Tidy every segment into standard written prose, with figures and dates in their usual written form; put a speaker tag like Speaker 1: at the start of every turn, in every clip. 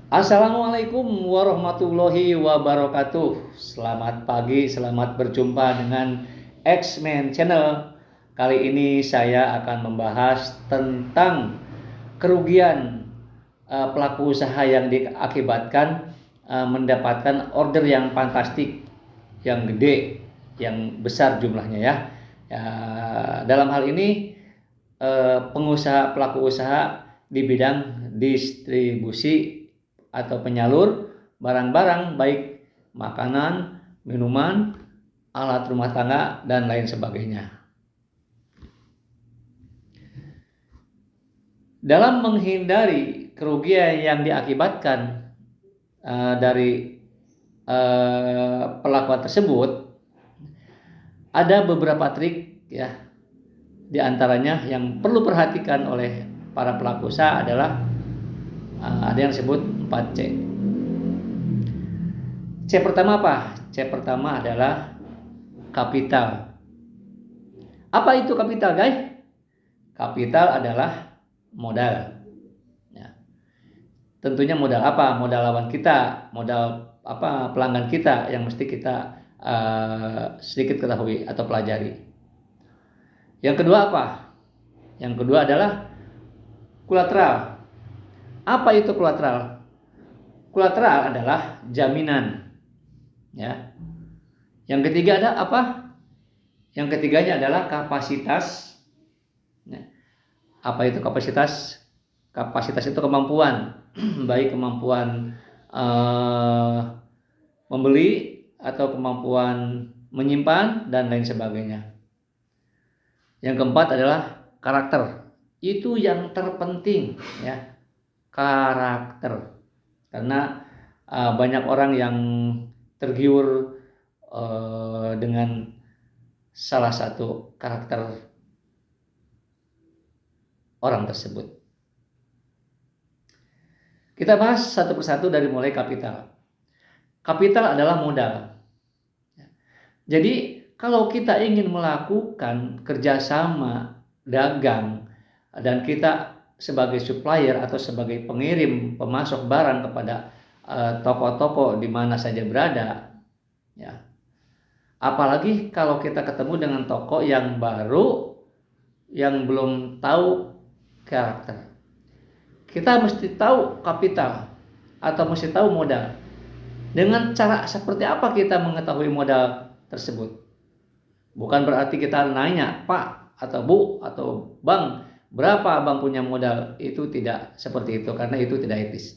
Speaker 1: Assalamualaikum warahmatullahi wabarakatuh. Selamat pagi, selamat berjumpa dengan X-Men Channel. Kali ini saya akan membahas tentang kerugian pelaku usaha yang diakibatkan mendapatkan order yang fantastik, yang gede, yang besar jumlahnya ya. Ya, dalam hal ini pelaku usaha di bidang distribusi atau penyalur barang-barang baik makanan, minuman, alat rumah tangga dan lain sebagainya. Dalam menghindari kerugian yang diakibatkan dari pelaku tersebut, ada beberapa trik ya. Di antaranya yang perlu perhatikan oleh para pelaku usaha adalah ada yang disebut 4C. C pertama apa? C pertama adalah kapital. Apa itu kapital, guys? Kapital adalah modal. Ya. Tentunya modal apa? Modal lawan kita, modal apa? Pelanggan kita yang mesti kita sedikit ketahui atau pelajari. Yang kedua apa? Yang kedua adalah kolateral. Apa itu kolateral? Kolateral adalah jaminan. Ya. Yang ketiga ada apa? Yang ketiganya adalah kapasitas. Ya. Apa itu kapasitas? Kapasitas itu kemampuan, baik kemampuan membeli atau kemampuan menyimpan dan lain sebagainya. Yang keempat adalah karakter. Itu yang terpenting ya, karakter. Karena banyak orang yang tergiur dengan salah satu karakter orang tersebut. Kita bahas satu persatu dari mulai kapital. Kapital adalah modal. Jadi kalau kita ingin melakukan kerjasama dagang dan kita sebagai supplier atau sebagai pengirim pemasok barang kepada toko-toko di mana saja berada, ya. Apalagi kalau kita ketemu dengan toko yang baru, yang belum tahu karakter, kita mesti tahu kapital atau mesti tahu modal. Dengan cara seperti apa kita mengetahui modal tersebut? Bukan berarti kita nanya, Pak atau Bu atau Bang, berapa Bang punya modal? Itu tidak seperti itu, karena itu tidak etis.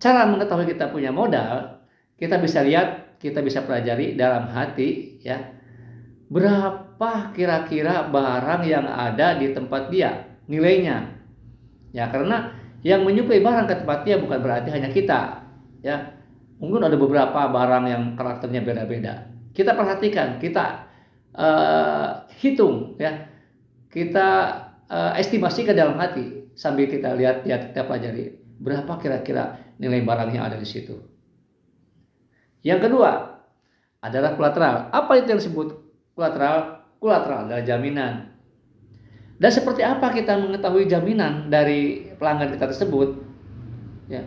Speaker 1: Cara mengetahui kita punya modal, kita bisa lihat, kita bisa pelajari dalam hati ya. Berapa kira-kira barang yang ada di tempat dia, nilainya. Ya, karena yang menyuplai barang ke tempat dia bukan berarti hanya kita, ya. Mungkin ada beberapa barang yang karakternya beda-beda. Kita perhatikan, kita hitung ya, kita estimasikan dalam hati sambil kita lihat, kita pelajari berapa kira-kira nilai barang yang ada di situ. Yang kedua adalah kolateral. Apa itu yang disebut kolateral? Kolateral adalah jaminan. Dan seperti apa kita mengetahui jaminan dari pelanggan kita tersebut? Ya,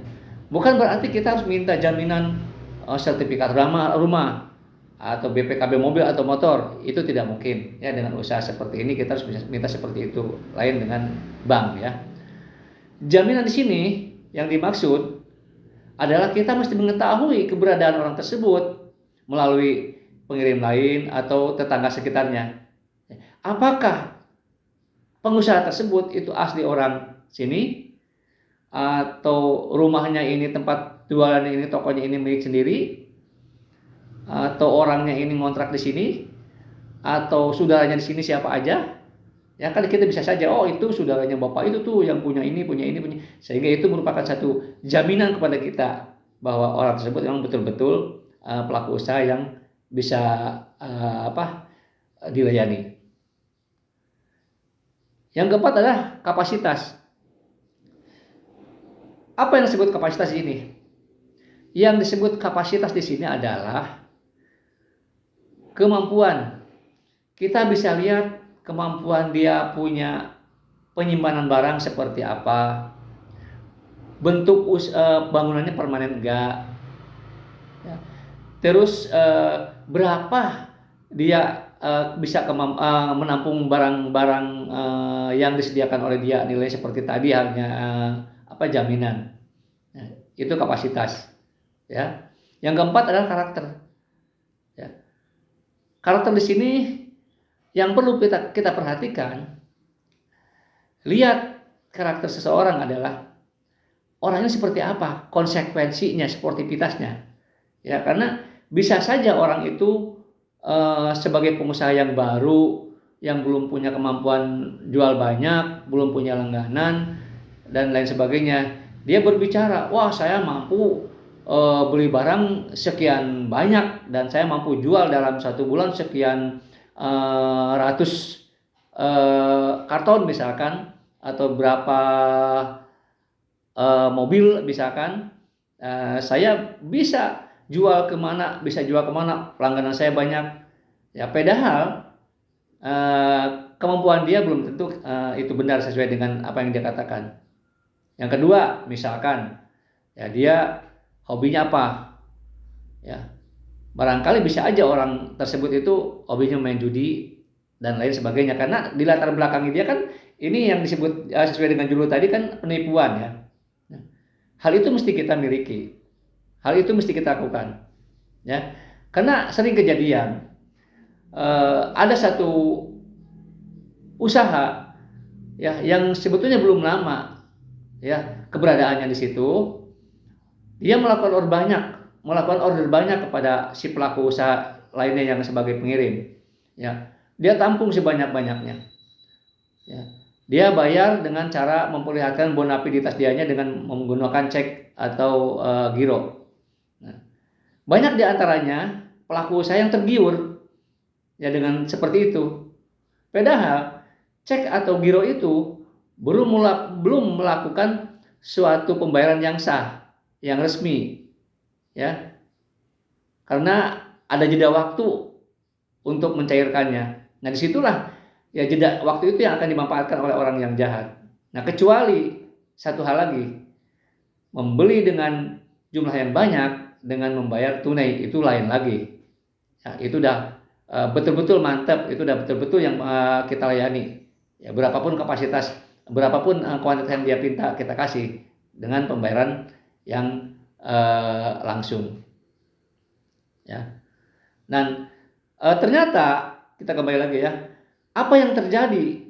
Speaker 1: bukan berarti kita harus minta jaminan sertifikat rumah atau BPKB mobil atau motor. Itu tidak mungkin ya. Dengan usaha seperti ini kita harus bisa minta seperti itu. Lain dengan bank ya. Jaminan di sini yang dimaksud adalah kita mesti mengetahui keberadaan orang tersebut melalui pengirim lain atau tetangga sekitarnya. Apakah pengusaha tersebut itu asli orang sini, atau rumahnya ini, tempat jualannya ini, tokonya ini milik sendiri, atau orangnya ini ngontrak di sini, atau saudaranya di sini siapa aja. Ya kan kita bisa saja, oh itu saudaranya bapak itu tuh yang punya ini, sehingga itu merupakan satu jaminan kepada kita bahwa orang tersebut memang betul-betul pelaku usaha yang bisa dilayani. Yang keempat adalah kapasitas. Apa yang disebut kapasitas ini? Yang disebut kapasitas di sini adalah kemampuan. Kita bisa lihat kemampuan dia punya penyimpanan barang seperti apa, bentuk bangunannya permanen enggak, ya. Terus berapa dia bisa menampung barang-barang yang disediakan oleh dia, nilai seperti tadi halnya jaminan. Nah, itu kapasitas, ya. Yang keempat adalah karakter, ya. Karakter di sini yang perlu kita perhatikan. Lihat karakter seseorang adalah orangnya seperti apa, konsekuensinya, sportivitasnya. Ya, karena bisa saja orang itu sebagai pengusaha yang baru, yang belum punya kemampuan jual banyak, belum punya langganan dan lain sebagainya. Dia berbicara, wah saya mampu beli barang sekian banyak dan saya mampu jual dalam 1 bulan sekian ratus karton misalkan, atau berapa mobil misalkan. Saya bisa jual kemana, langganan saya banyak. Ya, padahal kemampuan dia belum tentu itu benar sesuai dengan apa yang dia katakan. Yang kedua, misalkan ya dia hobinya apa? Ya, barangkali bisa aja orang tersebut itu hobinya main judi dan lain sebagainya, karena di latar belakangnya dia kan ini yang disebut sesuai dengan judul tadi kan penipuan, ya. Nah, hal itu mesti kita miliki, hal itu mesti kita lakukan, ya. Karena sering kejadian ada satu usaha, ya, yang sebetulnya belum lama, ya, keberadaannya di situ. Dia melakukan order banyak kepada si pelaku usaha lainnya yang sebagai pengirim, ya. Dia tampung sebanyak-banyaknya, ya. Dia bayar dengan cara memperlihatkan bonapiditas dianya dengan menggunakan cek atau giro. Nah, banyak di antaranya pelaku usaha yang tergiur, ya, dengan seperti itu. Padahal cek atau giro itu belum melakukan suatu pembayaran yang sah, yang resmi, ya. Karena ada jeda waktu untuk mencairkannya. Nah, disitulah ya jeda waktu itu yang akan dimanfaatkan oleh orang yang jahat. Nah, kecuali satu hal lagi, membeli dengan jumlah yang banyak dengan membayar tunai, itu lain lagi. Ya, itu udah betul-betul mantap, itu udah betul-betul yang kita layani. Ya, berapapun kapasitas, berapapun kuantitas yang dia minta kita kasih dengan pembayaran yang langsung. Ya. Dan ternyata kita kembali lagi, ya, apa yang terjadi,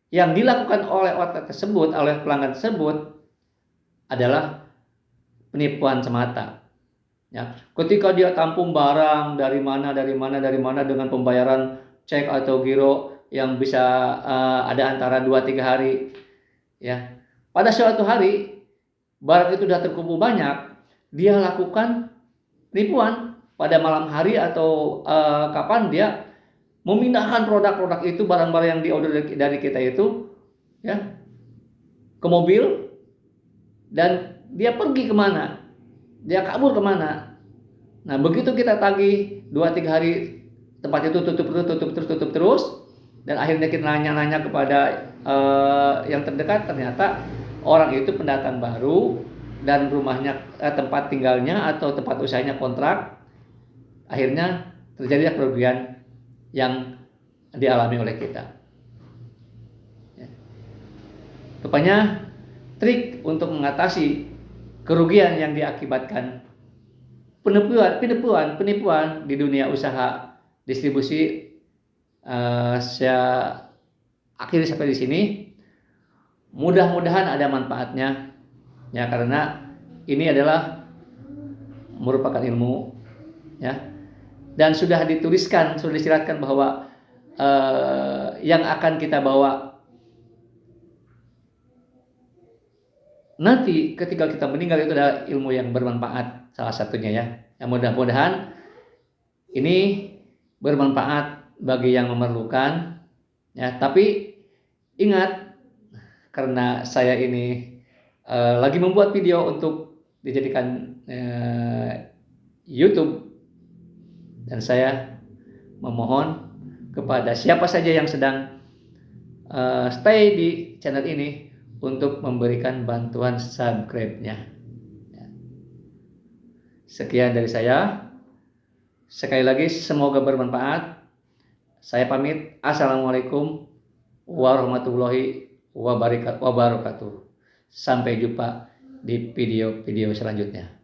Speaker 1: yang dilakukan oleh orang tersebut, oleh pelanggan tersebut adalah penipuan semata. Ya, ketika dia tampung barang dari mana dengan pembayaran cek atau giro yang bisa ada antara 2-3 hari, ya. Pada suatu hari barang itu sudah terkumpul banyak, dia lakukan penipuan pada malam hari atau kapan dia memindahkan produk-produk itu, barang-barang yang diorder dari kita itu, ya, ke mobil, dan dia pergi kemana, dia kabur kemana. Nah, begitu kita tagih 2-3 hari, tempat itu tutup terus, dan akhirnya kita nanya-nanya kepada yang terdekat, ternyata orang itu pendatang baru dan rumahnya, tempat tinggalnya atau tempat usahanya kontrak. Akhirnya terjadilah kerugian yang dialami oleh kita. Ya. Rupanya trik untuk mengatasi kerugian yang diakibatkan penipuan di dunia usaha distribusi, saya akhiri sampai di sini. Mudah-mudahan ada manfaatnya, ya, karena ini adalah merupakan ilmu, ya. Dan sudah dituliskan, sudah disyaratkan bahwa yang akan kita bawa nanti ketika kita meninggal itu adalah ilmu yang bermanfaat, salah satunya, ya. Yang mudah-mudahan ini bermanfaat bagi yang memerlukan, ya. Tapi ingat, karena saya ini lagi membuat video untuk dijadikan YouTube, dan saya memohon kepada siapa saja yang sedang stay di channel ini untuk memberikan bantuan subscribe-nya. Sekian dari saya. Sekali lagi semoga bermanfaat. Saya pamit. Assalamualaikum warahmatullahi wabarakatuh. Sampai jumpa di video-video selanjutnya.